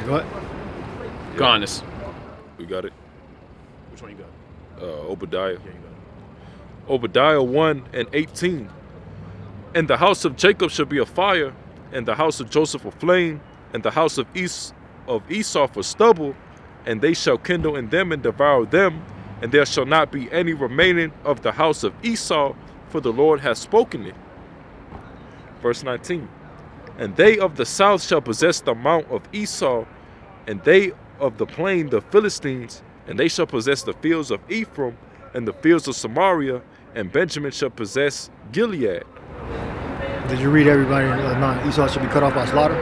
Go ahead. Go on this. We got it. Which one you got? Obadiah. Yeah, you got it. Obadiah 1:18. And the house of Jacob shall be a fire, and the house of Joseph a flame, and the house of Esau for stubble, and they shall kindle in them and devour them, and there shall not be any remaining of the house of Esau, for the Lord hath spoken it. Verse 19. And they of the south shall possess the mount of Esau, and they of the plain the Philistines, and they shall possess the fields of Ephraim, and the fields of Samaria, and Benjamin shall possess Gilead. Did you read everybody? Mount Esau should be cut off by slaughter.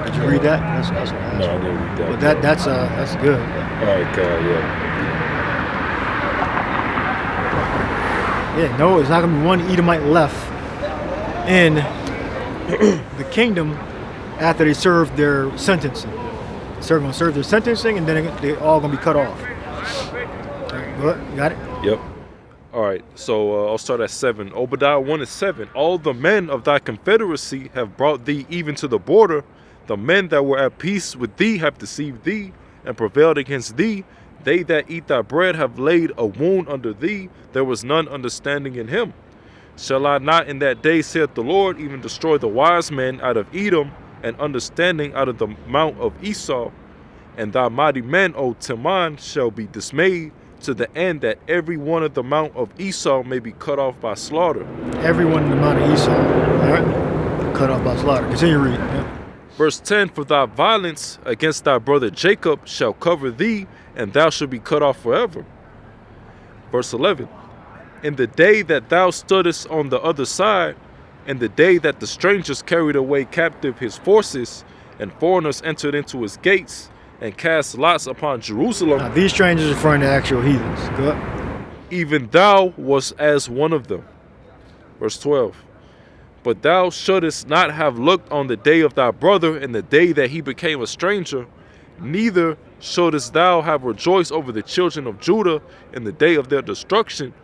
Did you read that? That's No, I didn't read that. But that's good. Okay, yeah. Yeah, no, it's not gonna be one Edomite left in the kingdom after they serve their sentencing. They're gonna serve their sentencing, and then they're all gonna be cut off. Good, got it? Yep. All right, so I'll start at 7. Obadiah 1:7. All the men of thy confederacy have brought thee even to the border. The men that were at peace with thee have deceived thee and prevailed against thee. They that eat thy bread have laid a wound under thee. There was none understanding in him. Shall I not in that day, saith the Lord, even destroy the wise men out of Edom, and understanding out of the mount of Esau? And thy mighty men, O Teman, shall be dismayed, to the end that every one of the mount of Esau may be cut off by slaughter. Everyone in the mount of Esau, all right? Cut off by slaughter. Continue reading. Yeah. Verse 10, for thy violence against thy brother Jacob shall cover thee, and thou shalt be cut off forever. Verse 11, in the day that thou stoodest on the other side, and the day that the strangers carried away captive his forces, and foreigners entered into his gates, and cast lots upon Jerusalem. Now, these strangers are referring to actual heathens. Good. Even thou wast as one of them. Verse 12. But thou shouldest not have looked on the day of thy brother, in the day that he became a stranger, neither shouldest thou have rejoiced over the children of Judah in the day of their destruction,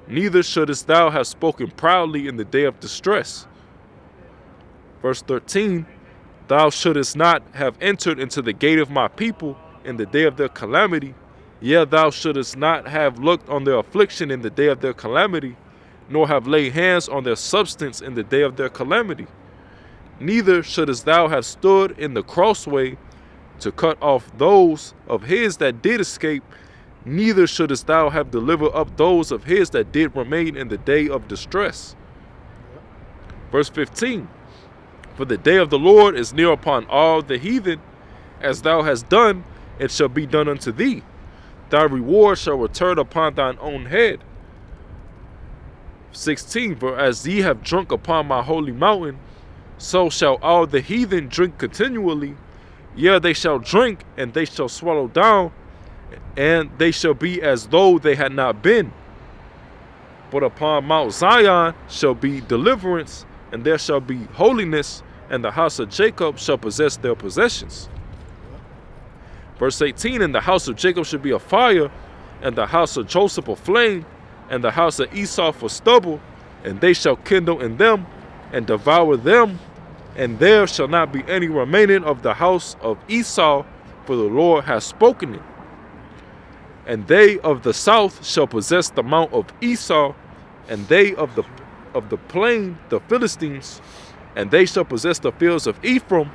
neither shouldest thou have spoken proudly in the day of distress. Verse 13. Thou shouldest not have entered into the gate of my people in the day of their calamity. Yea, thou shouldest not have looked on their affliction in the day of their calamity, nor have laid hands on their substance in the day of their calamity. Neither shouldest thou have stood in the crossway to cut off those of his that did escape, neither shouldest thou have delivered up those of his that did remain in the day of distress. Verse 15. For the day of the Lord is near upon all the heathen. As thou hast done, it shall be done unto thee. Thy reward shall return upon thine own head. 16. For as ye have drunk upon my holy mountain, so shall all the heathen drink continually. Yea, they shall drink, and they shall swallow down, and they shall be as though they had not been. But upon Mount Zion shall be deliverance, and there shall be holiness, and the house of Jacob shall possess their possessions. Verse 18, and the house of Jacob shall be a fire, and the house of Joseph a flame, and the house of Esau for stubble, and they shall kindle in them, and devour them, and there shall not be any remaining of the house of Esau, for the Lord hath spoken it. And they of the south shall possess the mount of Esau, and they of the plain, the Philistines, and they shall possess the fields of Ephraim,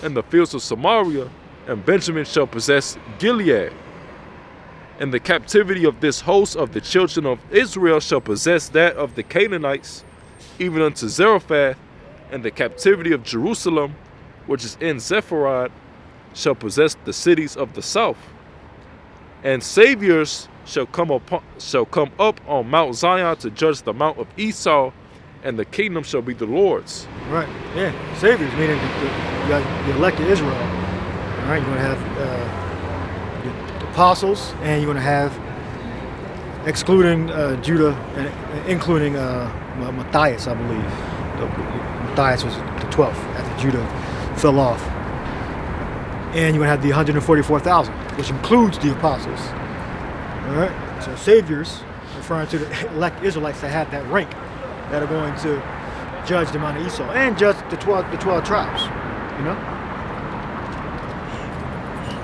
and the fields of Samaria, and Benjamin shall possess Gilead. And the captivity of this host of the children of Israel shall possess that of the Canaanites, even unto Zarephath, and the captivity of Jerusalem, which is in Sepharad, shall possess the cities of the south. And saviors shall come up on Mount Zion to judge the mount of Esau, and the kingdom shall be the Lord's. Right, yeah. Saviors, meaning the elected Israel. All right, you're going to have the apostles, and you're going to have, excluding Judah, and including Matthias, I believe. Matthias was the 12th after Judah fell off. And you're going to have the 144,000, which includes the apostles. All right, so saviors, referring to the elect Israelites that have that rank, that are going to judge the mount of Esau and judge the 12 tribes, you know?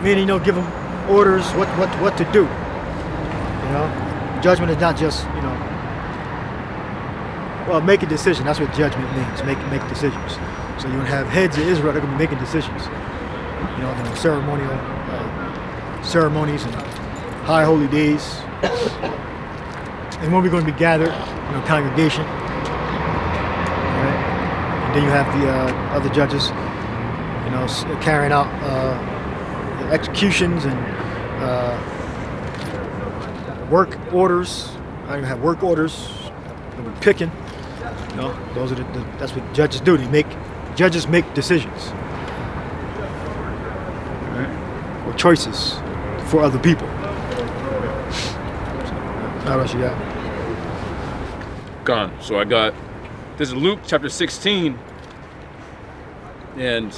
Meaning, give them orders what to do. Judgment is not just, well, make a decision. That's what judgment means. Make decisions. So you're gonna have heads of Israel. They're gonna be making decisions. The ceremonies and high holy days. And when we're going to be gathered, congregation. Right? And then you have the other judges, carrying out executions and work orders. You have work orders. They'll be picking. Those are that's what judges do. Judges make decisions, right? Or choices for other people. How else you got? Gone. So I got, this is Luke chapter 16, and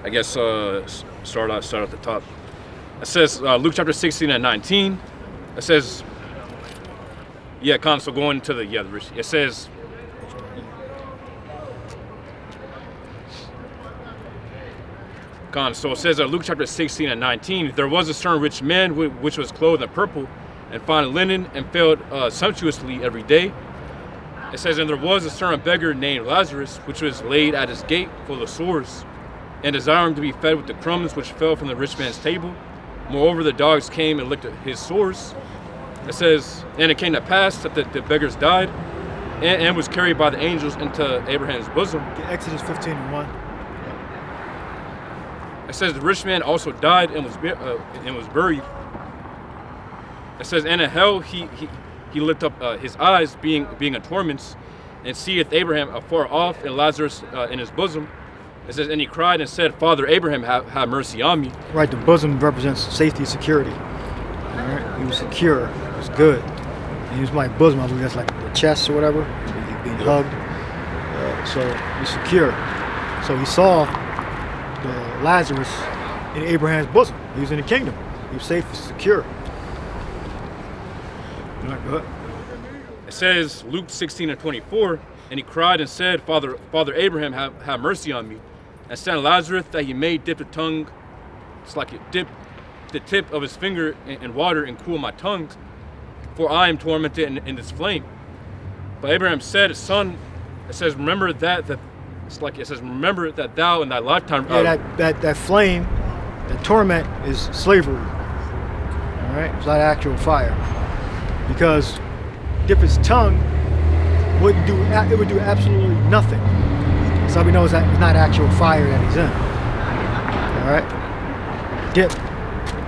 I guess start at the top. It says Luke chapter 16 and 19. It says, so going to it says, so it says Luke chapter 16 and 19, there was a certain rich man which was clothed in purple and fine linen and fed sumptuously every day. It says, and there was a certain beggar named Lazarus, which was laid at his gate full of sores, and desiring to be fed with the crumbs which fell from the rich man's table. Moreover, the dogs came and licked at his sores. It says, and it came to pass that the beggars died and was carried by the angels into Abraham's bosom. Exodus 15:1. It says the rich man also died and was buried. It says, and in hell he lift up his eyes, being in torments, and seeth Abraham afar off and Lazarus in his bosom. It says, and he cried and said, Father Abraham, have mercy on me. Right, the bosom represents safety, security. All right, he was secure. It was good. And he was my bosom. I believe that's like the chest or whatever. Being hugged. So he's secure. So he saw the Lazarus in Abraham's bosom. He was in the kingdom. He was safe, secure. All right, go ahead. It says Luke 16 and 24, and he cried and said, Father Abraham, have mercy on me, and send Lazarus that he may dip the tongue. It's like it dip the tip of his finger in water and cool my tongue, for I am tormented in this flame. But Abraham said, Son, it says, remember that remember that thou in thy lifetime. That flame, that torment is slavery. All right, it's not actual fire, because dip his tongue would do absolutely nothing. So we know it's not actual fire that he's in. All right,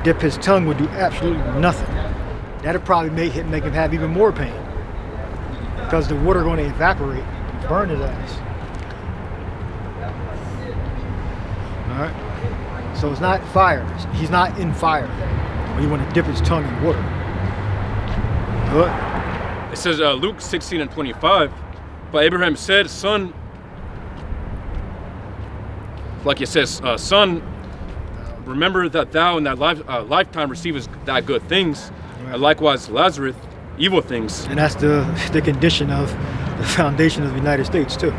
dip his tongue would do absolutely nothing. That'd probably make him have even more pain, because the water going to evaporate and burn his ass. All right, so it's not fire. He's not in fire when you want to dip his tongue in water. Good. It says Luke 16 and 25, but Abraham said, Son, like it says, Son, remember that thou in thy lifetime receivest thy good things, right, and likewise Lazarus evil things. And that's the condition of the foundation of the United States too.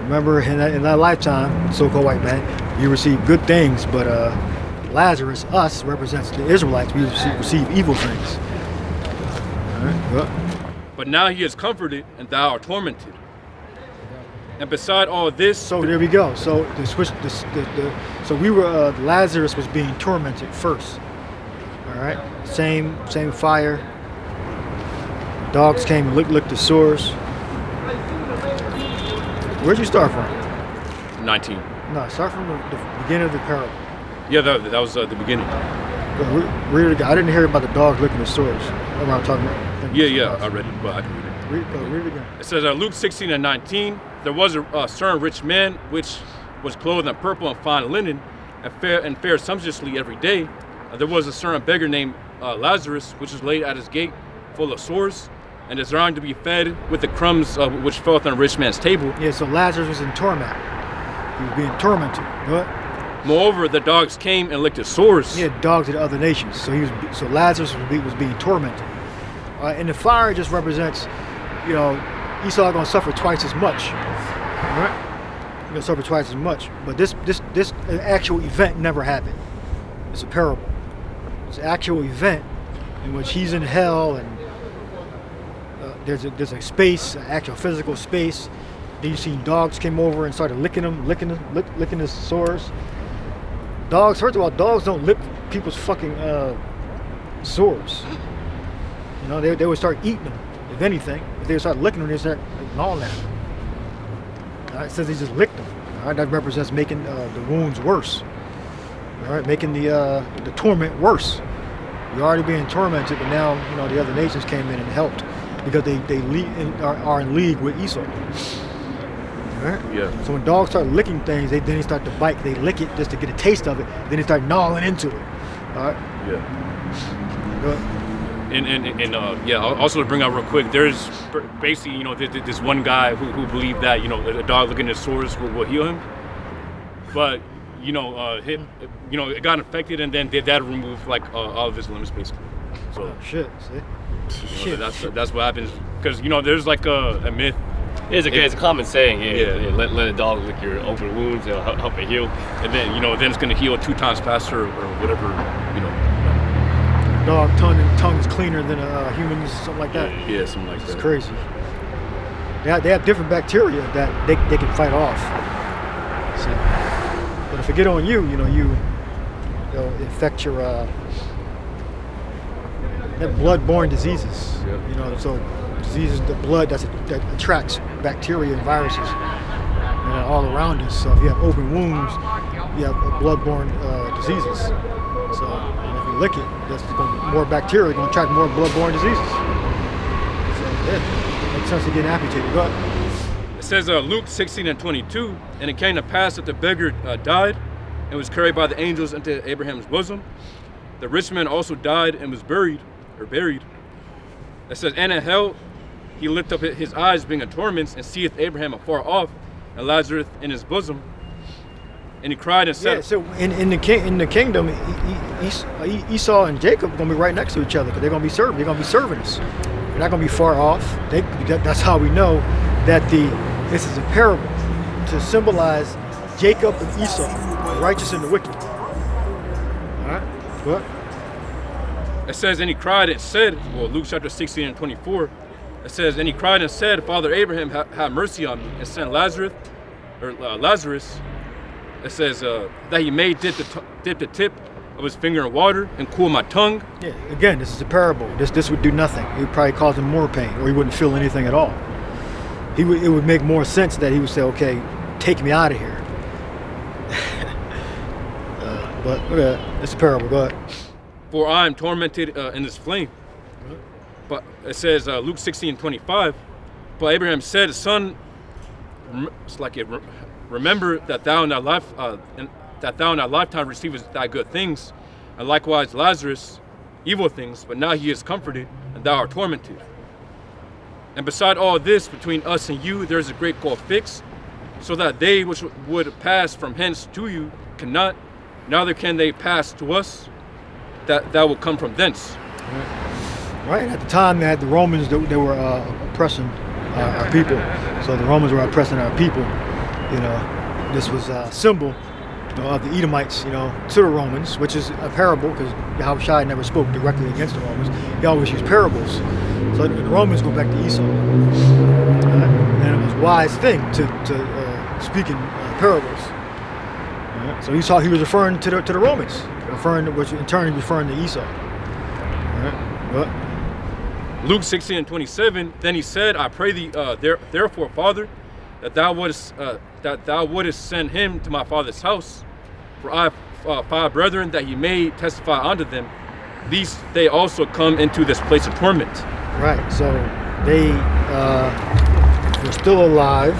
Remember, in that lifetime, so-called white man, you receive good things, but Lazarus, us, represents the Israelites. We receive evil things. All right, well. But now he is comforted, and thou art tormented. And beside all this, so there we go. So so we were Lazarus was being tormented first. All right, same fire. Dogs came and licked the sores. Where'd you start from? 19. No, start from the beginning of the parable. Yeah, that was the beginning. Read it again. I didn't hear about the dogs licking the sores. That's what I'm talking about. Yeah, I read it, but I can read it. Read it again. It says Luke 16 and 19, there was a certain rich man which was clothed in purple and fine linen and fared sumptuously every day. There was a certain beggar named Lazarus, which was laid at his gate full of sores, and desiring to be fed with the crumbs which fell on a rich man's table. Yeah, so Lazarus was in torment. He was being tormented. What? Moreover, the dogs came and licked his sores. Yeah, dogs of the other nations. So Lazarus was being tormented. And the fire just represents, Esau gonna suffer twice as much. All right? you're gonna suffer twice as much. But this actual event never happened. It's a parable. It's an actual event in which he's in hell, and there's a space, an actual physical space. Then you see dogs came over and started licking his sores. Dogs, first of all, dogs don't lick people's fucking sores. You know, they would start eating them. If anything, if they would start licking them, they start gnawing at them. It says he just licked them. All right, that represents making the wounds worse. All right, making the torment worse. You're already being tormented, but now you know the other nations came in and helped because they are in league with Esau. All right? Yeah. So when dogs start licking things, then they start to bite. They lick it just to get a taste of it. Then they start gnawing into it. All right. Yeah. Go ahead. And also to bring out real quick, there's basically, you know, this one guy who believed that, you know, a dog licking his sores will heal him. But, you know, it got infected, and then that removed like all of his limbs basically. So Shit. See. you know, that's what happens, because you know there's like a myth. It's a common saying. Yeah. Let a dog lick your open wounds. It'll help it heal. And then, you know, then it's gonna heal 2 times faster or whatever, you know. Dog tongue is cleaner than a human's, something like that. Yeah, something like that. It's crazy. They have different bacteria that they can fight off. So, but if it get on you, you know, it'll infect your blood-borne diseases. Yep. You know, so diseases, the blood that attracts bacteria and viruses all around us. So if you have open wounds, you have blood-borne diseases. So if you lick it, that's more bacteria going to attract more blood-borne diseases. So yeah, it makes sense to get amputated. Go ahead. It says Luke 16:22, and it came to pass that the beggar died and was carried by the angels into Abraham's bosom. The rich man also died and was buried. It says, and in hell he lifted up his eyes, being in torments, and seeth Abraham afar off, and Lazarus in his bosom. And he cried and said, Yeah, so in the kingdom, Esau and Jacob are going to be right next to each other because they're going to be serving. They're going to be serving us. They're not going to be far off. That's how we know that this is a parable to symbolize Jacob and Esau, the righteous and the wicked. All right, what? It says, and he cried and said, well, Luke chapter 16:24, it says, and he cried and said, Father Abraham, have mercy on me, and send Lazarus. It says that he may dip the tip of his finger in water and cool my tongue. Yeah, again, this is a parable. This would do nothing. It would probably cause him more pain, or he wouldn't feel anything at all. It would make more sense that he would say, okay, take me out of here. But it's a parable. Go ahead. For I am tormented in this flame. But it says Luke 16:25. But Abraham said, Son, remember that thou in thy lifetime receivest thy good things, and likewise Lazarus evil things. But now he is comforted, and thou art tormented. And beside all this, between us and you, there is a great gulf fixed, so that they which would pass from hence to you cannot, neither can they pass to us that will come from thence. Right. At the time, they had the Romans. They were oppressing our people. So the Romans were oppressing our people. You know, this was a symbol of the Edomites, you know, to the Romans, which is a parable because Yahushua never spoke directly against the Romans. He always used parables. So the Romans go back to Esau. And it was a wise thing to speak in parables. So Esau, he was referring to the Romans, which in turn he was referring to Esau. Luke 16:27. Then he said, I pray thee, therefore, Father, that thou wouldest send him to my father's house. For I have 5 brethren, that he may testify unto them, lest they also come into this place of torment. Right. So they were still alive.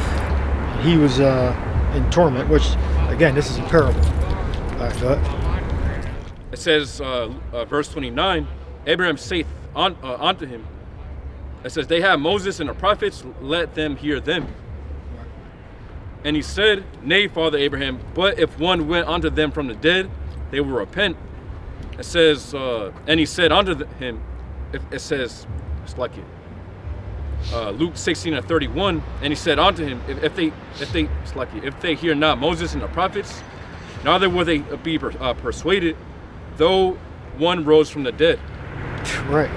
He was in torment, which, again, this is a parable. All right, go ahead. It says, verse 29, Abraham saith unto him, it says, they have Moses and the prophets, let them hear them. And he said, nay, Father Abraham, but if one went unto them from the dead, they will repent. It says, and he said unto him, it says, it's like it. Luke 16:31, and he said unto him, if they hear not Moses and the prophets, neither will they be persuaded, though one rose from the dead. Right.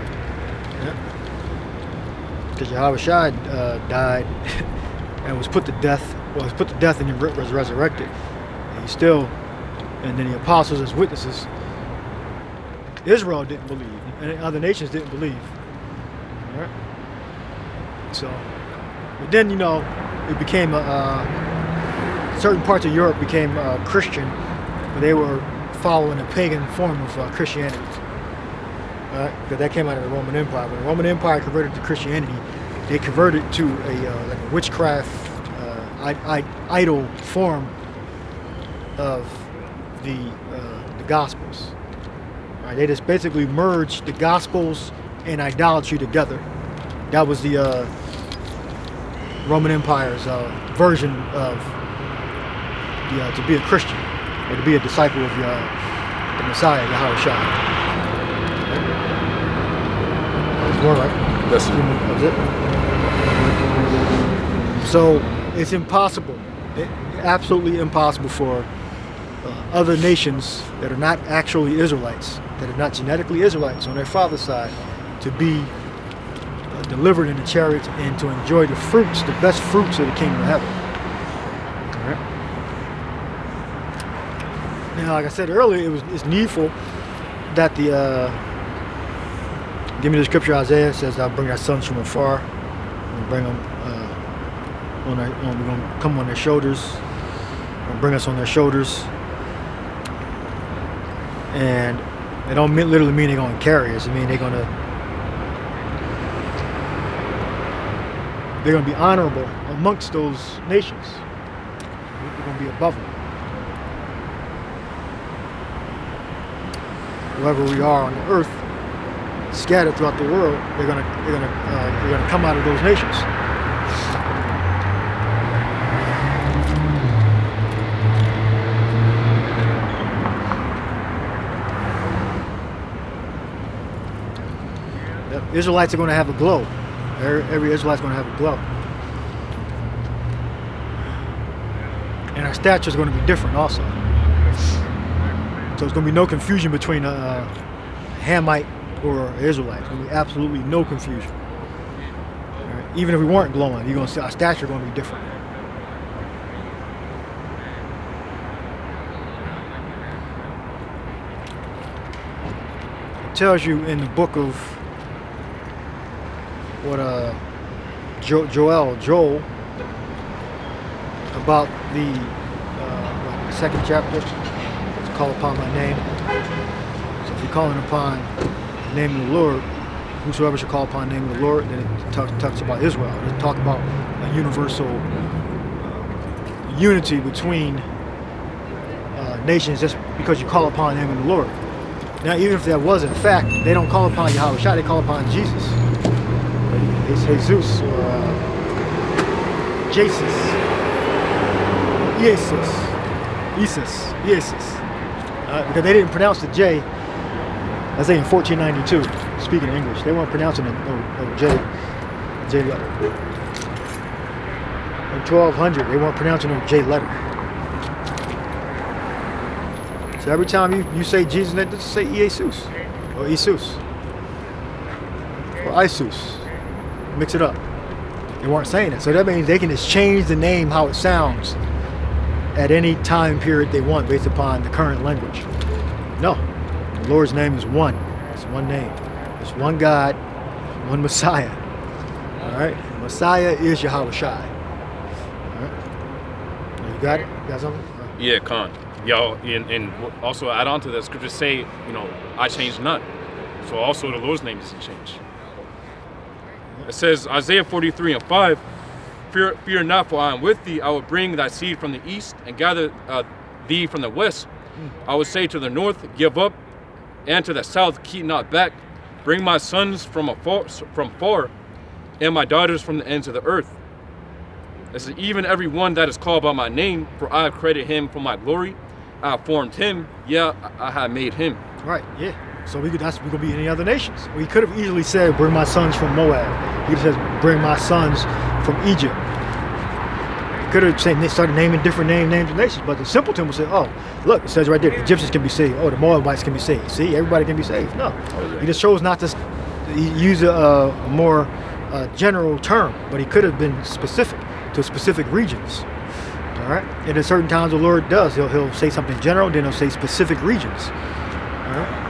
Because Yahushua died and was put to death. Well, he was put to death and he was resurrected. And he still, and then the apostles as witnesses. Israel didn't believe, and other nations didn't believe. All right. So, but then it became certain parts of Europe became Christian, but they were following a pagan form of Christianity. Because that came out of the Roman Empire. When the Roman Empire converted to Christianity, they converted to like a witchcraft idol form of the Gospels. All right, they just basically merged the Gospels and idolatry together. That was the Roman Empire's version of to be a Christian or to be a disciple of the Messiah, Yahushua. Right? That's it. So it's impossible, absolutely impossible for other nations that are not actually Israelites, that are not genetically Israelites on their father's side, to be delivered in the chariots and to enjoy the fruits, the best fruits of the kingdom of heaven. All right. Now, like I said earlier, it's needful that give me the scripture. Isaiah says, "I'll bring our sons from afar, and bring them we're going to come on their shoulders, and bring us on their shoulders." And it don't literally mean they're going to carry us. I mean they're going to be honorable amongst those nations. We're going to be above them. Wherever we are on the earth, scattered throughout the world, they're gonna come out of those nations. The Israelites are going to have a glow. Every Israelite's going to have a glow, and our stature is going to be different also. So there's going to be no confusion between a Hamite or Israelites. There's going to be absolutely no confusion. Right? Even if we weren't glowing, you're going to see our stature going to be different. It tells you in the book of Joel about the second chapter. It's call upon my name. So if you're calling upon the name of the Lord, whosoever shall call upon the name of the Lord, then it talks about Israel. It talks about a universal unity between nations just because you call upon the name of the Lord. Now, even if that was in fact, they don't call upon Yahushua, they call upon Jesus. It's Jesus or Jesus. Jesus. Because they didn't pronounce the J, let's say in 1492, speaking English, they weren't pronouncing the J letter. In 1200, they weren't pronouncing the J letter. So every time you say Jesus, they just say Jesus or Isus or Isus. Mix it up. They weren't saying it. So that means they can just change the name how it sounds at any time period they want based upon the current language. No. The Lord's name is one. It's one name. It's one God, one Messiah. All right? Messiah is Yahushua. All right? Now you got it? You got something? Yeah, Khan. Y'all, and also add on to that, scriptures say, I change not. So also the Lord's name doesn't change. It says, Isaiah 43:5, Fear not, for I am with thee. I will bring thy seed from the east and gather thee from the west. I will say to the north, give up, and to the south, keep not back. Bring my sons from far, and my daughters from the ends of the earth. It says, even every one that is called by my name, for I have created him for my glory. I have formed him, I have made him. Right, yeah. So we could be any other nations. We could have easily said, bring my sons from Moab. He says, bring my sons from Egypt. He could have said, they started naming different names of nations, but the simpleton would say, oh, look, it says right there, the Egyptians can be saved. Oh, the Moabites can be saved. See, everybody can be saved. No, he just chose not to use a more general term, but he could have been specific to specific regions. All right, and at certain times the Lord does. He'll say something general, then he'll say specific regions. All right.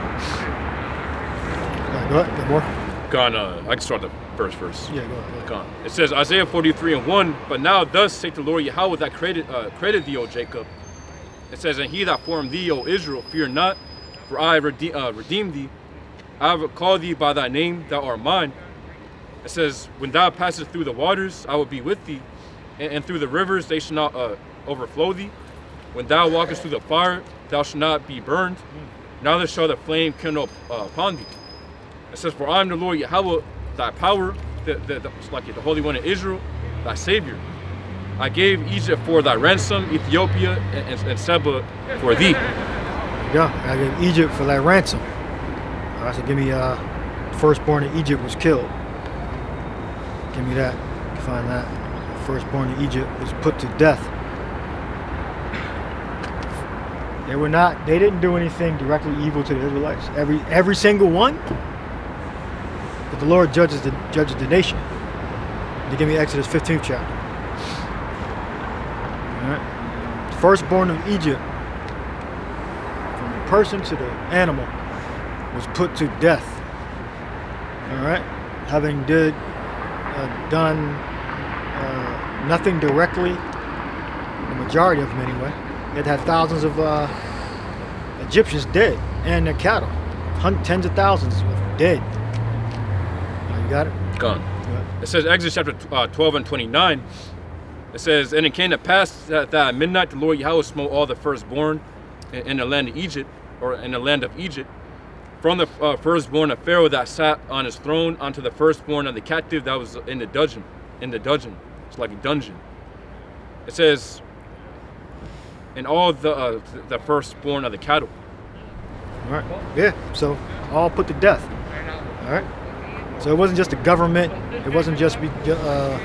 Go ahead. Get more. Gone. I can start the first verse. Yeah, go ahead. Gone. It says Isaiah 43:1. But now thus saith the Lord Yahweh that created thee, O Jacob. It says, and he that formed thee, O Israel, fear not, for I have redeemed thee. I have called thee by thy name, thou art mine. It says, when thou passest through the waters, I will be with thee, and through the rivers they shall not overflow thee. When thou walkest through the fire, thou shalt not be burned, neither shall the flame kindle upon thee. It says, for I am the Lord Yahweh, thy power, the Holy One of Israel, thy Savior. I gave Egypt for thy ransom, Ethiopia and Seba for thee. Yeah, I gave Egypt for thy ransom. All right, so give me firstborn in Egypt was killed. Give me that. Find that. Firstborn in Egypt was put to death. They didn't do anything directly evil to the Israelites. Every single one. But the Lord judges the nation. They give me Exodus 15th chapter. All right. Firstborn of Egypt, from the person to the animal, was put to death. All right. Having done nothing directly, the majority of them anyway. It had thousands of Egyptians dead and their cattle, tens of thousands of dead. You got it? Gone. It says Exodus chapter 12:29. It says, and it came to pass that at midnight the Lord Yahweh smote all the firstborn in the land of Egypt, or in the land of Egypt, from the firstborn of Pharaoh that sat on his throne unto the firstborn of the captive that was in the dungeon. It's like a dungeon. It says, and all the firstborn of the cattle. All right. Yeah. So all put to death. All right. So it wasn't just the government. It wasn't just the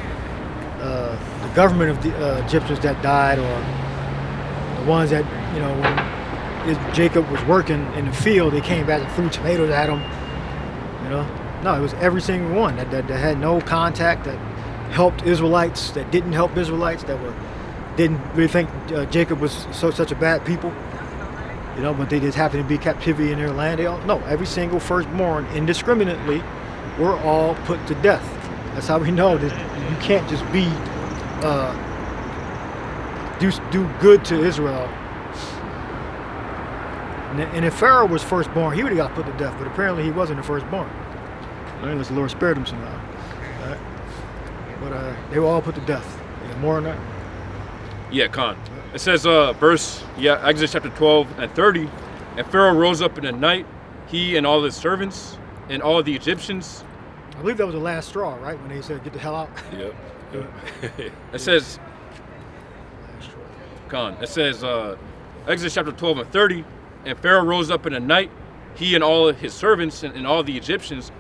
government of the Egyptians that died, or the ones that, when Jacob was working in the field, they came back and threw tomatoes at him. No, it was every single one that had no contact, that helped Israelites, that didn't help Israelites, that didn't really think Jacob was such a bad people. But they just happened to be captivity in their land. Every single firstborn indiscriminately were all put to death. That's how we know that you can't just be do good to Israel. And if Pharaoh was firstborn, he would have got put to death, but apparently he wasn't the firstborn. Unless the Lord spared him somehow. Right? But they were all put to death. You got more on that? Yeah, Khan. It says Exodus chapter 12:30, and Pharaoh rose up in the night, he and all his servants, and all the Egyptians. I believe that was the last straw, right? When they said, get the hell out. Yep. It says, Khan. It says, Exodus chapter 12:30, and Pharaoh rose up in the night, he and all his servants, and all the Egyptians.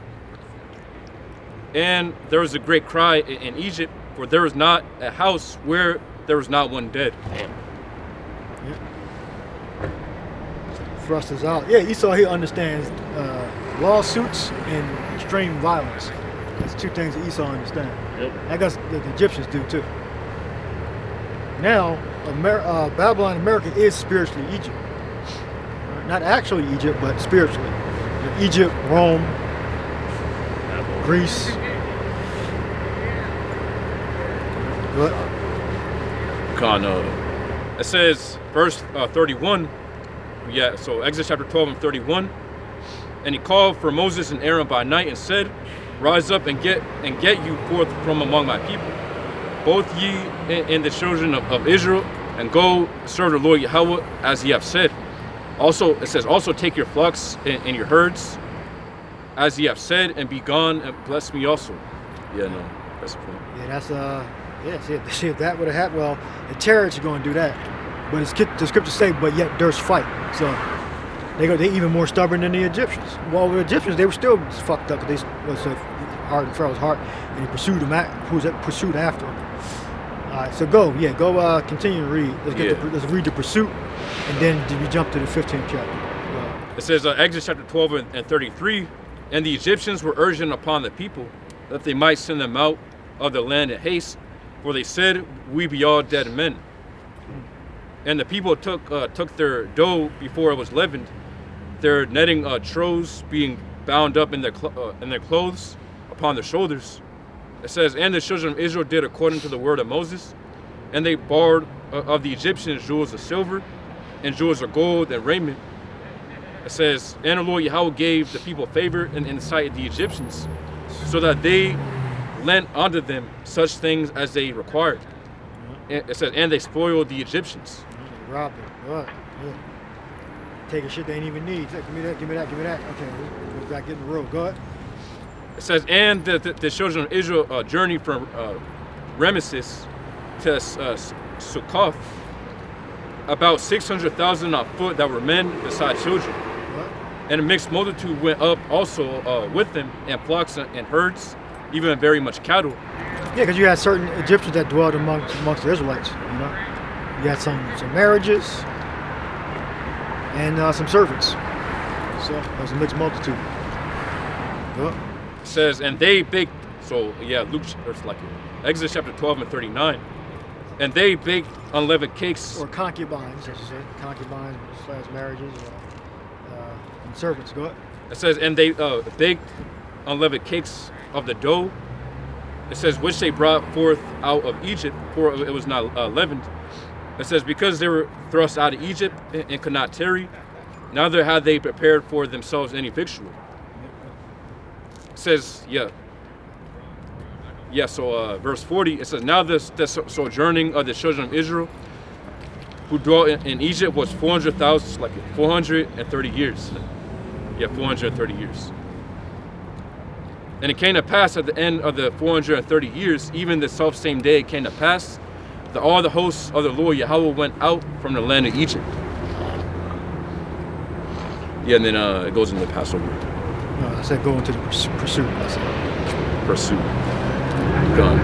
And there was a great cry in Egypt, for there was not a house where there was not one dead. Damn. Yeah. Thrust us out. Yeah, Esau, he understands lawsuits and extreme violence. That's two things that Esau understands. Yep. I guess the Egyptians do too. Now, Babylon, America is spiritually Egypt. Not actually Egypt, but spiritually. Egypt, Rome, Greece. What? It says, verse 31. Yeah, so Exodus chapter 12:31. And he called for Moses and Aaron by night and said, rise up and get you forth from among my people, both ye and the children of Israel, and go serve the Lord Yahweh as ye have said. Also, it says, also take your flocks and your herds, as ye have said, and be gone, and bless me also. Yeah, no, that's the point. Yeah, that's see, if that would have happened, well, the chariots are going to do that. But the scriptures say, but yet there's fight. So They even more stubborn than the Egyptians. Well, the Egyptians, they were still fucked up because they was hard in Pharaoh's heart, and he pursued them. Pursued after him. All right, so go continue to read. Let's read the pursuit, and then we jump to the 15th chapter. It says Exodus chapter 12 and 33, and the Egyptians were urging upon the people that they might send them out of the land in haste, for they said, "We be all dead men." And the people took their dough before it was leavened, their netting troughs being bound up in their clothes upon their shoulders. It says, and the children of Israel did according to the word of Moses, and they borrowed of the Egyptians jewels of silver and jewels of gold and raiment. It says, and the Lord Yahweh gave the people favor in the sight of the Egyptians, so that they lent unto them such things as they required. It says, and they spoiled the Egyptians. They robbed them. What? Yeah. Taking shit they ain't even need. Give me that. Okay, we got to get in the road. Go ahead. It says, and the children of Israel journeyed from Ramesses to Succoth, about 600,000 on foot that were men beside children. What? And a mixed multitude went up also with them, and flocks and herds, even very much cattle. Yeah, because you had certain Egyptians that dwelled amongst the Israelites. You know, you had some marriages and some servants. So it was a mixed multitude. Go. It says, and they baked, so yeah, Exodus chapter 12 and 39. And they baked unleavened cakes. Or concubines, as you say. Concubines / marriages and servants. Go ahead. It says, and they baked unleavened cakes of the dough. It says, which they brought forth out of Egypt, for it was not leavened. It says, because they were thrust out of Egypt and could not tarry, neither had they prepared for themselves any victual. It says, so verse 40, it says, now the sojourning of the children of Israel who dwelt in Egypt was 400,000, like 430 years. 430 years. And it came to pass at the end of the 430 years, even the self-same day it came to pass, that all the hosts of the Lord Yahweh went out from the land of Egypt. Yeah, and then it goes into the Passover. No, I said go into the pursuit. I said. Pursuit. Gun.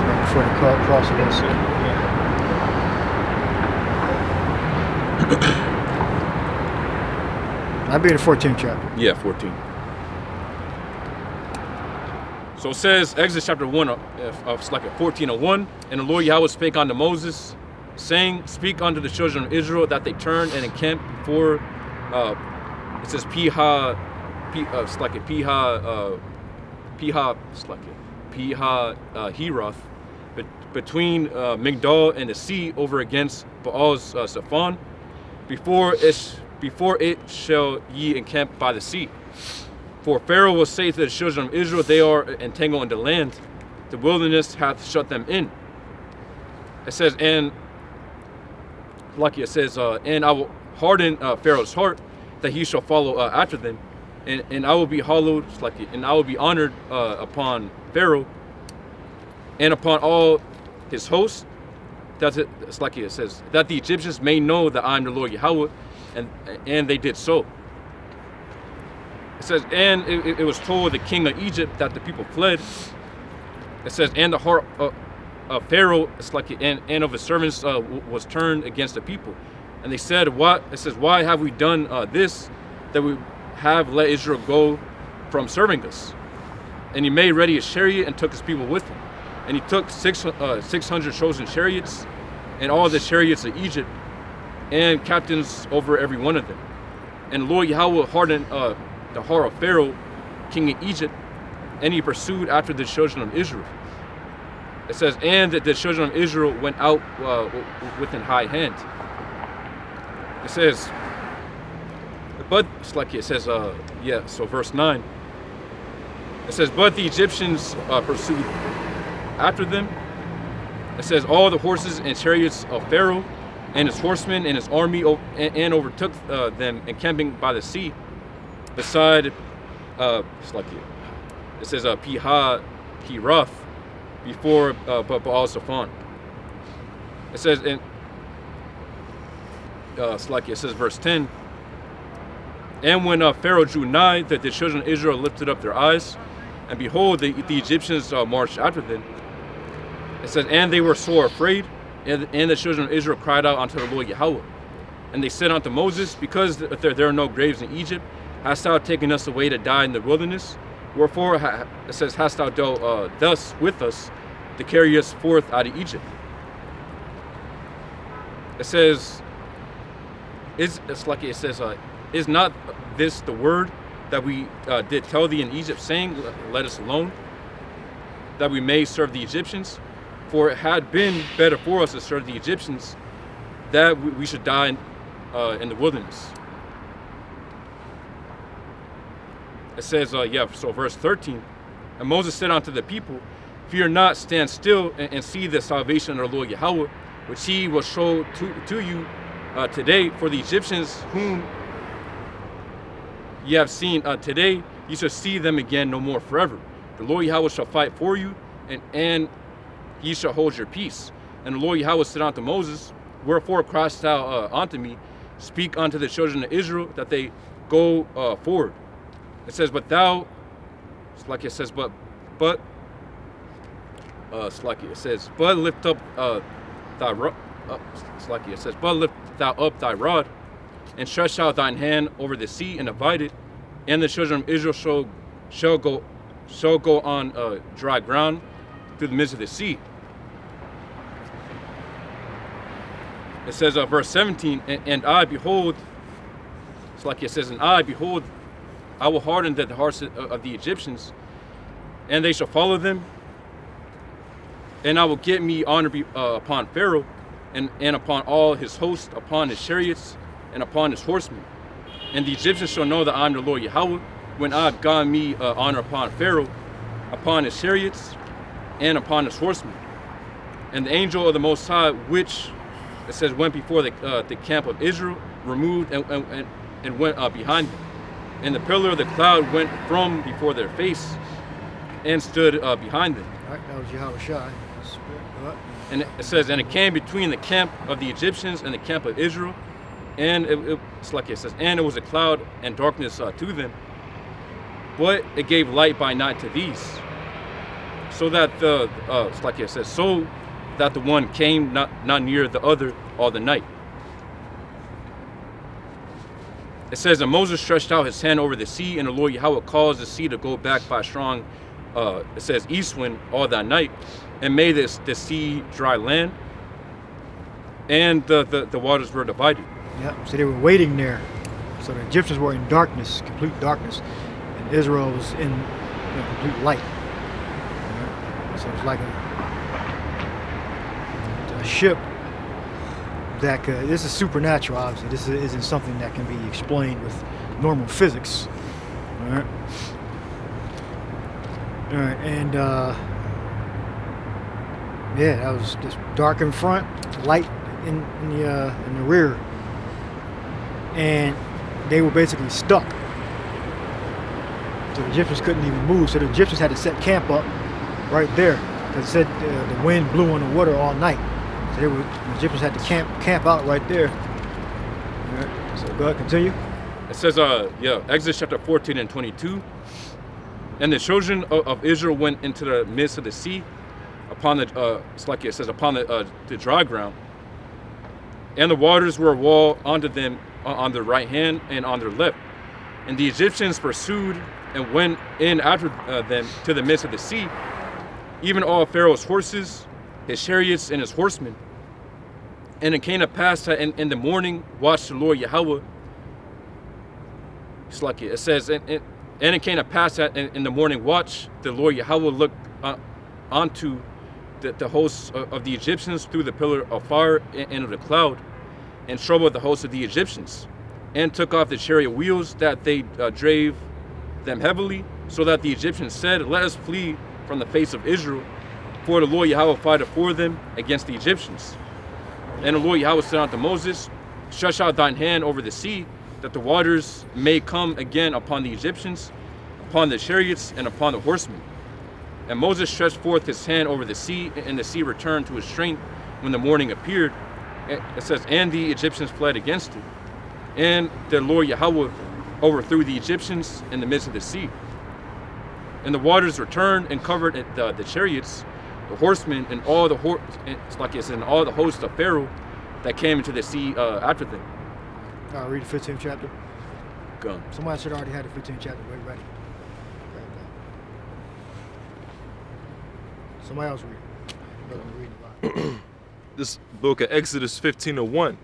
Right before the car crosses that. I'll be in the 14th chapter. Yeah, 14. So it says, Exodus chapter 1, it's like a 14:1, and the Lord Yahweh spake unto Moses, saying, speak unto the children of Israel that they turn and encamp before, it says Heroth, between Migdol and the sea over against Baal's Zephon, before it shall ye encamp by the sea. For Pharaoh will say to the children of Israel, they are entangled in the land, the wilderness hath shut them in. It says, and I will harden Pharaoh's heart, that he shall follow after them, and I will be hallowed, and I will be honored upon Pharaoh and upon all his hosts. It's like it says, that the Egyptians may know that I am the Lord Yahweh, and they did so. It says, and it was told the king of Egypt that the people fled. It says, and the heart of Pharaoh, and of his servants was turned against the people. And they said, what? It says, why have we done this, that we have let Israel go from serving us? And he made ready a chariot and took his people with him. And he took 600 chosen chariots, and all the chariots of Egypt, and captains over every one of them. And Lord Yahweh hardened the heart of Pharaoh, king of Egypt, and he pursued after the children of Israel. It says, and that the children of Israel went out with an high hand. It says, but so verse 9. It says, but the Egyptians pursued after them. It says, all the horses and chariots of Pharaoh and his horsemen and his army and overtook them encamping by the sea beside it says Heroth before Baal Zephon. It says in it says verse 10. And when Pharaoh drew nigh, that the children of Israel lifted up their eyes, and behold, the Egyptians marched after them. It says, and they were sore afraid, and the children of Israel cried out unto the Lord Yahweh. And they said unto Moses, because there are no graves in Egypt, hast thou taken us away to die in the wilderness? Wherefore, it says, hast thou dealt thus with us to carry us forth out of Egypt? It says, is not this the word that we did tell thee in Egypt, saying, let us alone, that we may serve the Egyptians? For it had been better for us to serve the Egyptians, that we should die in the wilderness. It says, so verse 13, and Moses said unto the people, fear not, stand still and see the salvation of the Lord Yahweh, which he will show to you today. For the Egyptians whom ye have seen today, you shall see them again no more forever. The Lord Yahweh shall fight for you, and ye shall hold your peace. And the Lord Yahweh said unto Moses, wherefore criest thou unto me? Speak unto the children of Israel that they go forward. It says, but thou, it's like it says, but lift up thy rod. It's like it says, but lift thou up thy rod, and stretch out thine hand over the sea, and divide it, and the children of Israel shall go on dry ground through the midst of the sea. It says, verse 17, and I behold, it's like it says, and I behold, I will harden the hearts of the Egyptians, and they shall follow them, and I will get me honor upon Pharaoh, and upon all his host, upon his chariots, and upon his horsemen. And the Egyptians shall know that I am the Lord Yahweh, when I have gotten me honor upon Pharaoh, upon his chariots, and upon his horsemen. And the angel of the Most High, which, it says, went before the camp of Israel, removed and went behind them. And the pillar of the cloud went from before their face, and stood behind them. All right, that was Yahweh Shai. And it says, and it came between the camp of the Egyptians and the camp of Israel, and it's like it says, and it was a cloud and darkness to them, but it gave light by night to these, so that it's like it says, so that the one came not near the other all the night. It says, and Moses stretched out his hand over the sea, and the Lord Yahweh caused the sea to go back by a strong, it says, east wind all that night, and made the sea dry land, and the waters were divided. Yeah, so they were waiting there. So the Egyptians were in darkness, complete darkness, and Israel was in complete light. So it's like a ship that this is supernatural, obviously. This isn't something that can be explained with normal physics. All right. All right, and yeah, that was just dark in front, light in the rear, and they were basically stuck. So the Egyptians couldn't even move. So the Egyptians had to set camp up right there, because it said the wind blew on the water all night. So the Egyptians had to camp out right there. All right, so go ahead, continue. It says, Exodus chapter 14 and 22. And the children of Israel went into the midst of the sea, upon the it's like it says, upon the dry ground, and the waters were a wall unto them on their right hand and on their left. And the Egyptians pursued and went in after them to the midst of the sea, even all Pharaoh's horses, his chariots, and his horsemen. And it came to pass that in the morning watched the Lord Yahweh. It's like it says, and it came to pass that in the morning watch, the Lord Yahweh looked onto the hosts of the Egyptians through the pillar of fire and of the cloud, and troubled the hosts of the Egyptians, and took off the chariot wheels that they drave them heavily, so that the Egyptians said, let us flee from the face of Israel, for the Lord Yahweh fighteth for them against the Egyptians. And the Lord Yahweh said unto Moses, stretch out thine hand over the sea, that the waters may come again upon the Egyptians, upon the chariots, and upon the horsemen. And Moses stretched forth his hand over the sea, and the sea returned to his strength, when the morning appeared, it says, and the Egyptians fled against it. And the Lord Yahweh overthrew the Egyptians in the midst of the sea. And the waters returned and covered the chariots, the horsemen, and all the it's like it's in all the hosts of Pharaoh that came into the sea after them. All right, read the 15th chapter. Go. Somebody should already have the 15th chapter ready. Somebody else read. This book of Exodus 15:1.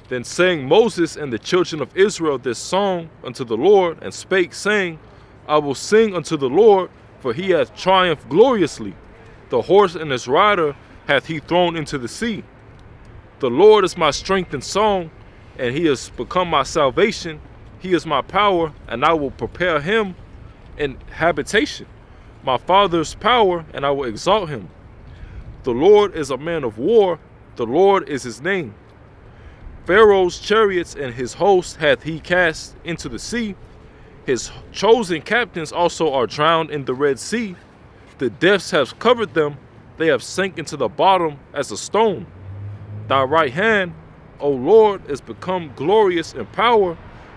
Then sang Moses and the children of Israel this song unto the Lord, and spake, saying, I will sing unto the Lord, for he hath triumphed gloriously. The horse and his rider hath he thrown into the sea. The Lord is my strength and song, and he has become my salvation. He is my power, and I will prepare him an habitation. My father's power, and I will exalt him. The Lord is a man of war, the Lord is his name. Pharaoh's chariots and his host hath he cast into the sea. His chosen captains also are drowned in the Red Sea. The depths have covered them, they have sunk into the bottom as a stone. Thy right hand, O Lord, is become glorious in power.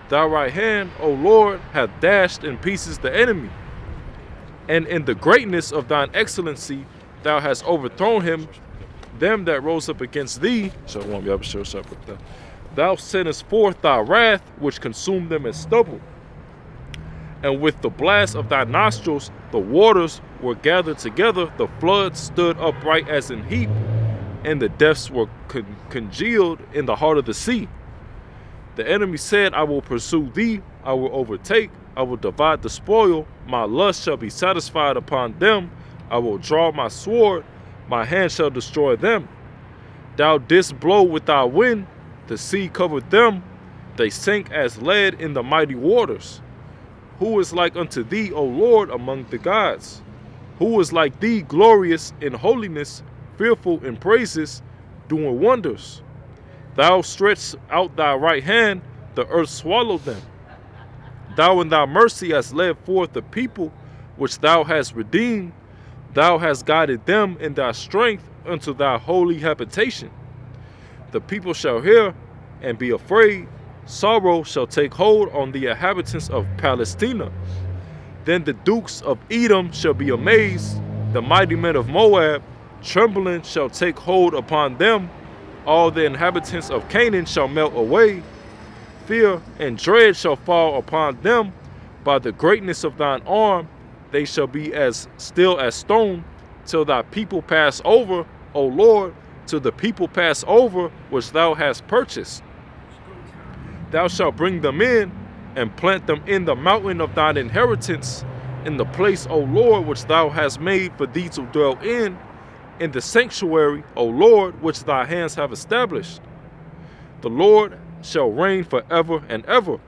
Thy right hand, O Lord, hath dashed in pieces the enemy. And in the greatness of thine excellency, thou hast overthrown him, them that rose up against thee. Thou sendest forth thy wrath, which consumed them as stubble. And with the blast of thy nostrils, the waters were gathered together, the floods stood upright as an heap, and the depths were congealed in the heart of the sea. The enemy said, I will pursue thee, I will overtake, I will divide the spoil, my lust shall be satisfied upon them, I will draw my sword, my hand shall destroy them. Thou didst blow with thy wind, the sea covered them, they sank as lead in the mighty waters. Who is like unto thee, O Lord, among the gods? Who is like thee, glorious in holiness, fearful in praises, doing wonders? Thou stretched out thy right hand, the earth swallowed them. Thou in thy mercy hast led forth the people which thou hast redeemed. Thou hast guided them in thy strength unto thy holy habitation. The people shall hear and be afraid. Sorrow shall take hold on the inhabitants of Palestina. Then the dukes of Edom shall be amazed. The mighty men of Moab, trembling, shall take hold upon them. All the inhabitants of Canaan shall melt away. Fear and dread shall fall upon them. By the greatness of thine arm, they shall be as still as stone, till thy people pass over, O Lord, till the people pass over which thou hast purchased. Thou shalt bring them in, and plant them in the mountain of thine inheritance, in the place, O Lord, which thou hast made for thee to dwell in the sanctuary, O Lord, which thy hands have established. The Lord shall reign forever and ever.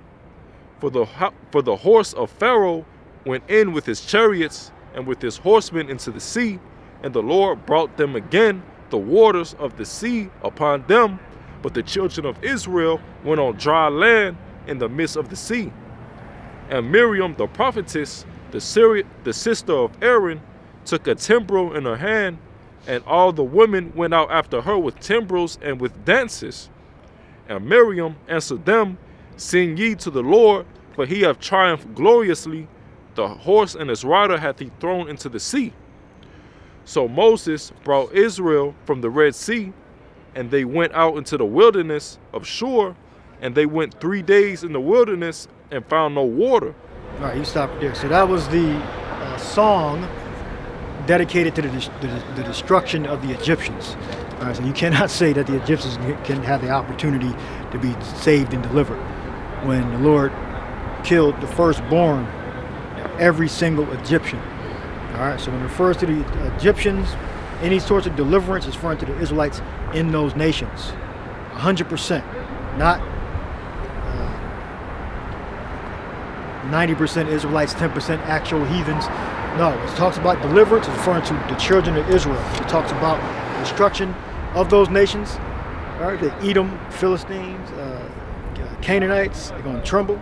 For the horse of Pharaoh went in with his chariots and with his horsemen into the sea, and the Lord brought them again, the waters of the sea, upon them. But the children of Israel went on dry land in the midst of the sea. And Miriam the prophetess, the sister of Aaron, took a timbrel in her hand, and all the women went out after her with timbrels and with dances. And Miriam answered them, Sing ye to the Lord, for he hath triumphed gloriously. The horse and his rider hath he thrown into the sea. So Moses brought Israel from the Red Sea, and they went out into the wilderness of Shur, and they went 3 days in the wilderness and found no water. All right, you stop there. So that was the song dedicated to the destruction of the Egyptians. All right, so you cannot say that the Egyptians can have the opportunity to be saved and delivered when the Lord killed the firstborn of every single Egyptian. All right, so when it refers to the Egyptians, any sorts of deliverance is referring to the Israelites in those nations. 100%, not 90% Israelites, 10% actual heathens. No, it talks about deliverance, it's referring to the children of Israel. It talks about destruction of those nations. All right, the Edom, Philistines, Canaanites, they're going to tremble.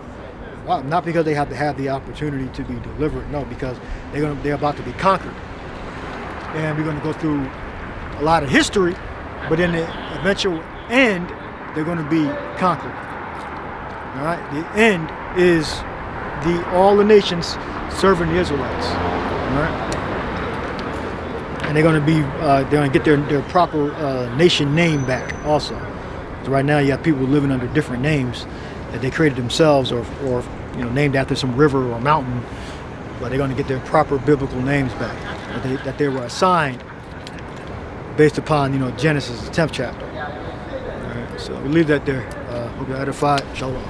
Wow, not because they have to have the opportunity to be delivered, no, because they're about to be conquered. And we're going to go through a lot of history but in the eventual end, they're going to be conquered. All right, the end is all the nations serving the Israelites. All right, and they're going to get their proper nation name back also. So right now, you have people living under different names that they created themselves, or named after some river or mountain. But they're going to get their proper biblical names back that they were assigned based upon Genesis, the 10th chapter. All right, so we leave that there. Hope you're edified. Shalom.